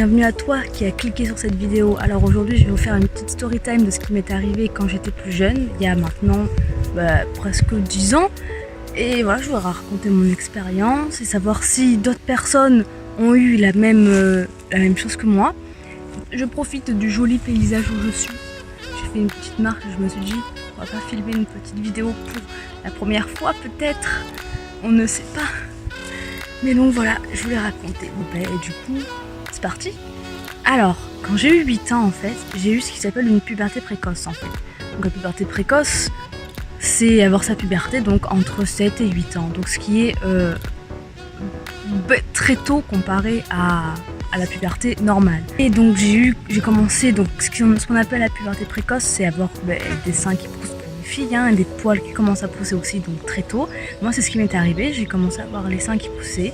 bienvenue à toi qui a cliqué sur cette vidéo. Alors aujourd'hui je vais vous faire une petite story time de ce qui m'est arrivé quand j'étais plus jeune, il y a maintenant presque 10 ans. Et voilà, je voudrais raconter mon expérience et savoir si d'autres personnes ont eu la même chose que moi. Je profite du joli paysage où je suis. J'ai fait une petite marche et je me suis dit, on va pas filmer une petite vidéo pour la première fois peut-être, on ne sait pas. Mais donc voilà, je voulais raconter. Du coup, c'est parti. Alors, quand j'ai eu 8 ans en fait, j'ai eu ce qui s'appelle une puberté précoce en fait. Donc la puberté précoce, c'est avoir sa puberté donc entre 7 et 8 ans. Donc ce qui est très tôt comparé à la puberté normale. Et donc j'ai commencé, donc ce qu'on appelle la puberté précoce, c'est avoir des seins qui poussent pour les filles, et des poils qui commencent à pousser aussi, donc très tôt. Moi c'est ce qui m'est arrivé, j'ai commencé à avoir les seins qui poussaient.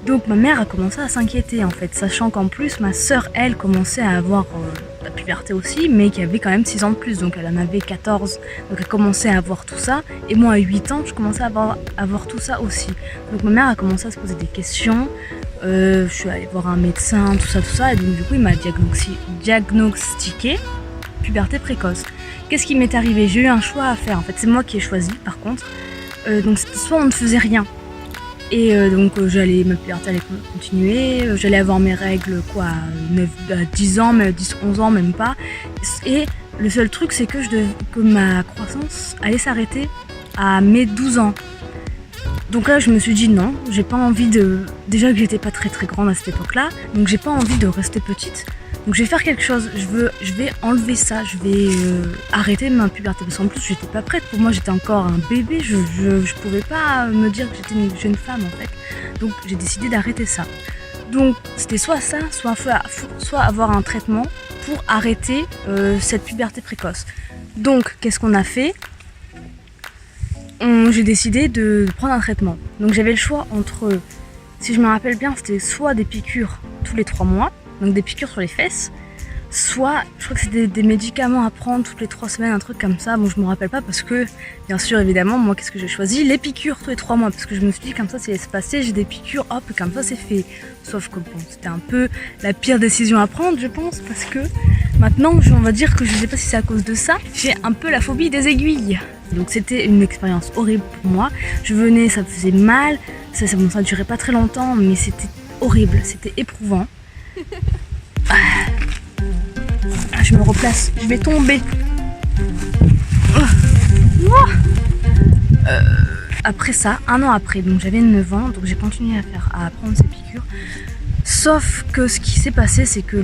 Donc ma mère a commencé à s'inquiéter en fait, sachant qu'en plus ma soeur elle commençait à avoir la puberté aussi, mais qui avait quand même 6 ans de plus, donc elle en avait 14, donc elle commençait à avoir tout ça, et moi à 8 ans je commençais à avoir tout ça aussi. Donc ma mère a commencé à se poser des questions, je suis allée voir un médecin, tout ça, et donc du coup il m'a diagnostiqué puberté précoce. Qu'est-ce qui m'est arrivé? J'ai eu un choix à faire en fait, c'est moi qui ai choisi par contre, donc soit on ne faisait rien, et ma puberté allait continuer, j'allais avoir mes règles à 10 ans, mais 10-11 ans même pas. Et le seul truc c'est que ma croissance allait s'arrêter à mes 12 ans. Donc là je me suis dit non, j'ai pas envie déjà que j'étais pas très grande à cette époque là, donc j'ai pas envie de rester petite. Donc je vais faire quelque chose, je vais enlever ça, je vais arrêter ma puberté. Parce qu'en plus j'étais pas prête, pour moi j'étais encore un bébé, je pouvais pas me dire que j'étais une jeune femme en fait. Donc j'ai décidé d'arrêter ça. Donc c'était soit ça, soit avoir un traitement pour arrêter cette puberté précoce. Donc qu'est-ce qu'on a fait? J'ai décidé de prendre un traitement. Donc j'avais le choix entre, si je me rappelle bien, c'était soit des piqûres tous les 3 mois, donc des piqûres sur les fesses, soit je crois que c'était des médicaments à prendre toutes les 3 semaines, un truc comme ça. Bon, je me rappelle pas parce que bien sûr évidemment moi qu'est-ce que j'ai choisi? Les piqûres tous les 3 mois, parce que je me suis dit comme ça c'est espacé, j'ai des piqûres, hop, comme ça c'est fait. Sauf que bon, c'était un peu la pire décision à prendre je pense, parce que maintenant on va dire que je sais pas si c'est à cause de ça, j'ai un peu la phobie des aiguilles. Donc c'était une expérience horrible pour moi. Je venais, ça me faisait mal, ça durait pas très longtemps, mais c'était horrible, c'était éprouvant. Je me replace, je vais tomber. Après ça, un an après, donc j'avais 9 ans, donc j'ai continué à prendre ces piqûres. Sauf que ce qui s'est passé, c'est que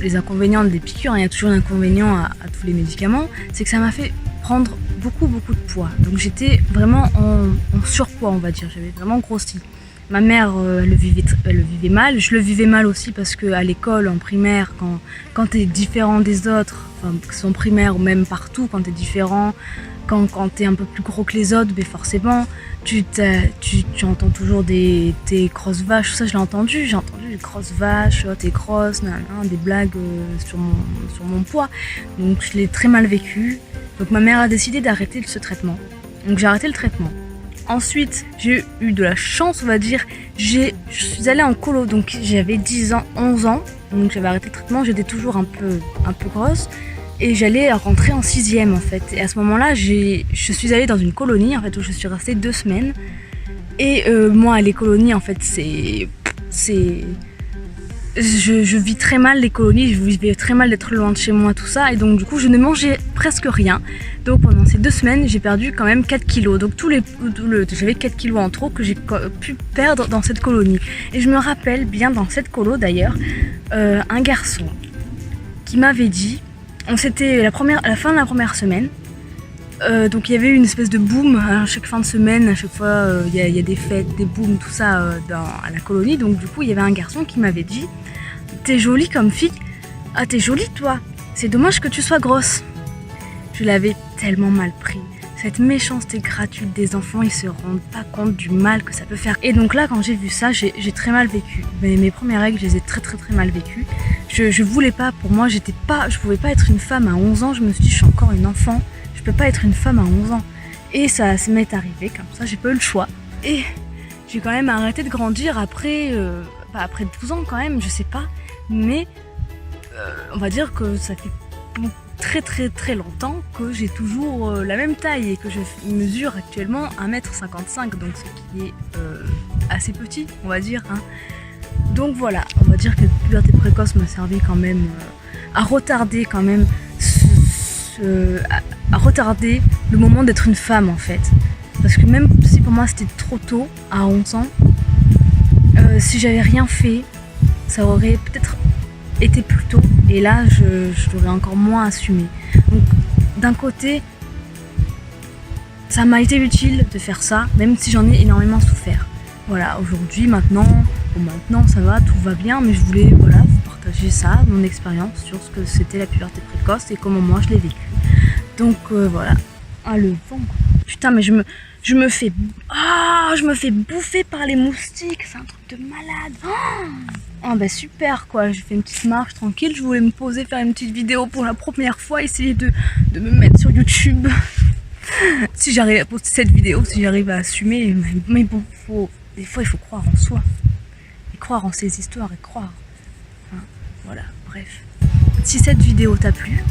les inconvénients des piqûres, il y a toujours un inconvénient à tous les médicaments, c'est que ça m'a fait prendre beaucoup de poids. Donc j'étais vraiment en surpoids, on va dire, j'avais vraiment grossi. Ma mère elle le vivait mal, je le vivais mal aussi parce qu'à l'école, en primaire, quand t'es différent des autres, enfin que ce soit en primaire ou même partout, quand t'es différent, quand t'es un peu plus gros que les autres, forcément tu entends toujours des grosses vaches, tout ça j'ai entendu des grosses vaches, oh, t'es grosse, des blagues sur mon poids, donc je l'ai très mal vécu. Donc ma mère a décidé d'arrêter ce traitement, donc j'ai arrêté le traitement. Ensuite, j'ai eu de la chance, on va dire. Je suis allée en colo, donc j'avais 10 ans, 11 ans. Donc j'avais arrêté le traitement, j'étais toujours un peu grosse. Et j'allais rentrer en 6e en fait. Et à ce moment-là, je suis allée dans une colonie en fait, où je suis restée 2 semaines. Et moi, les colonies en fait, je vis très mal les colonies, je vivais très mal d'être loin de chez moi, tout ça, et donc du coup je ne mangeais presque rien. Donc pendant ces 2 semaines j'ai perdu quand même 4 kilos, donc j'avais 4 kilos en trop que j'ai pu perdre dans cette colonie. Et je me rappelle bien dans cette colo d'ailleurs, un garçon qui m'avait dit, c'était la fin de la première semaine, donc il y avait eu une espèce de boom à chaque fin de semaine, à chaque fois il y a des fêtes, des booms, tout ça à la colonie. Donc du coup il y avait un garçon qui m'avait dit, t'es jolie comme fille, ah t'es jolie toi, c'est dommage que tu sois grosse. Je l'avais tellement mal pris, cette méchanceté gratuite des enfants, ils se rendent pas compte du mal que ça peut faire. Et donc là quand j'ai vu ça, j'ai très mal vécu. Mes premières règles, je les ai très mal vécues. Je voulais pas, pour moi je pouvais pas être une femme à 11 ans, je me suis dit je suis encore une enfant. Je peux pas être une femme à 11 ans. Et ça m'est arrivé comme ça, j'ai pas eu le choix. Et j'ai quand même arrêté de grandir après 12 ans quand même, je sais pas. mais on va dire que ça fait très longtemps que j'ai toujours la même taille et que je mesure actuellement 1m55, donc ce qui est assez petit, on va dire, hein. Donc voilà, on va dire que la puberté précoce m'a servi quand même à retarder quand même à retarder le moment d'être une femme en fait. Parce que même si pour moi c'était trop tôt, à 11 ans, si j'avais rien fait, ça aurait peut-être été plus tôt. Et là, je l'aurais encore moins assumé. Donc d'un côté, ça m'a été utile de faire ça, même si j'en ai énormément souffert. Voilà, aujourd'hui, maintenant ça va, tout va bien, mais je voulais vous partager ça, mon expérience sur ce que c'était la puberté précoce et comment moi je l'ai vécu. Donc voilà. Ah, le vent. Putain, mais je me fais bouffer par les moustiques, c'est un truc de malade. Ah bah super quoi, j'ai fait une petite marche tranquille, je voulais me poser, faire une petite vidéo pour la première fois, essayer de me mettre sur YouTube. Si j'arrive à poster cette vidéo, si j'arrive à assumer, mais bon, des fois il faut croire en soi, et croire en ces histoires, et croire. Hein, voilà, bref. Si cette vidéo t'a plu,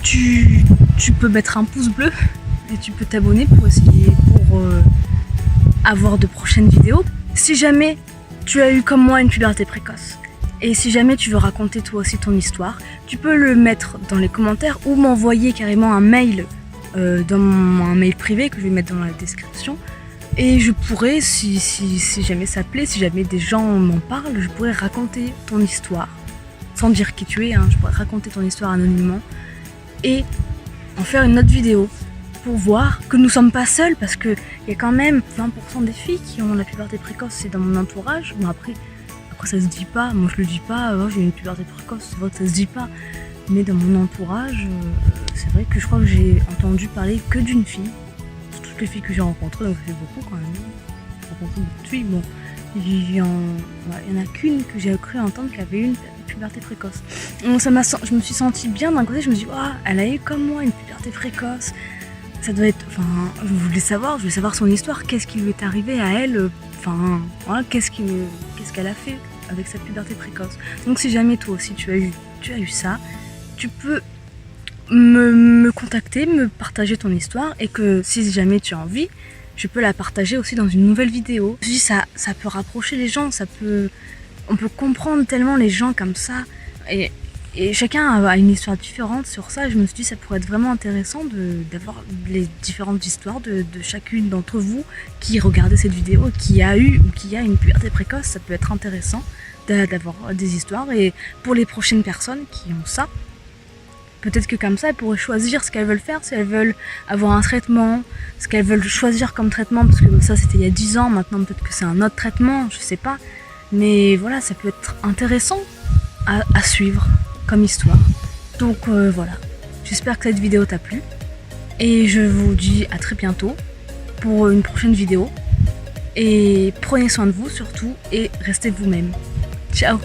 tu peux mettre un pouce bleu, et tu peux t'abonner pour avoir de prochaines vidéos. Si jamais tu as eu comme moi une puberté précoce, et si jamais tu veux raconter toi aussi ton histoire, tu peux le mettre dans les commentaires ou m'envoyer carrément un mail dans un mail privé que je vais mettre dans la description. Et je pourrais, si jamais ça plaît, si jamais des gens m'en parlent, je pourrais raconter ton histoire, sans dire qui tu es, hein, je pourrais raconter ton histoire anonymement et en faire une autre vidéo pour voir que nous sommes pas seuls, parce qu'il y a quand même 20% des filles qui ont la puberté précoce, c'est dans mon entourage. Bon après ça se dit pas, moi je le dis pas, oh, j'ai une puberté précoce, c'est vrai que ça se dit pas, mais dans mon entourage, c'est vrai que je crois que j'ai entendu parler que d'une fille. Les filles que j'ai rencontrées, donc ça fait beaucoup quand même. J'ai rencontré beaucoup de filles, bon, il y en a qu'une que j'ai cru entendre qu'elle avait une puberté précoce. Donc je me suis sentie bien d'un côté, je me suis dit, oh, elle a eu comme moi une puberté précoce. Ça doit être, je voulais savoir son histoire, qu'est-ce qui lui est arrivé à elle, voilà, qu'est-ce qu'elle a fait avec sa puberté précoce. Donc si jamais toi aussi tu as eu ça, tu peux me contacter, me partager ton histoire, et que si jamais tu as envie, je peux la partager aussi dans une nouvelle vidéo. Je dis ça peut rapprocher les gens, on peut comprendre tellement les gens comme ça, et chacun a une histoire différente sur ça. Et je me suis dit ça pourrait être vraiment intéressant d'avoir les différentes histoires de chacune d'entre vous qui regardez cette vidéo, qui a eu ou qui a une puberté précoce. Ça peut être intéressant d'avoir des histoires, et pour les prochaines personnes qui ont ça, peut-être que comme ça, elles pourraient choisir ce qu'elles veulent faire, si elles veulent avoir un traitement, ce qu'elles veulent choisir comme traitement, parce que ça c'était il y a 10 ans, maintenant peut-être que c'est un autre traitement, je sais pas. Mais voilà, ça peut être intéressant à suivre comme histoire. Donc voilà, j'espère que cette vidéo t'a plu, et je vous dis à très bientôt pour une prochaine vidéo. Et prenez soin de vous surtout, et restez vous-même. Ciao!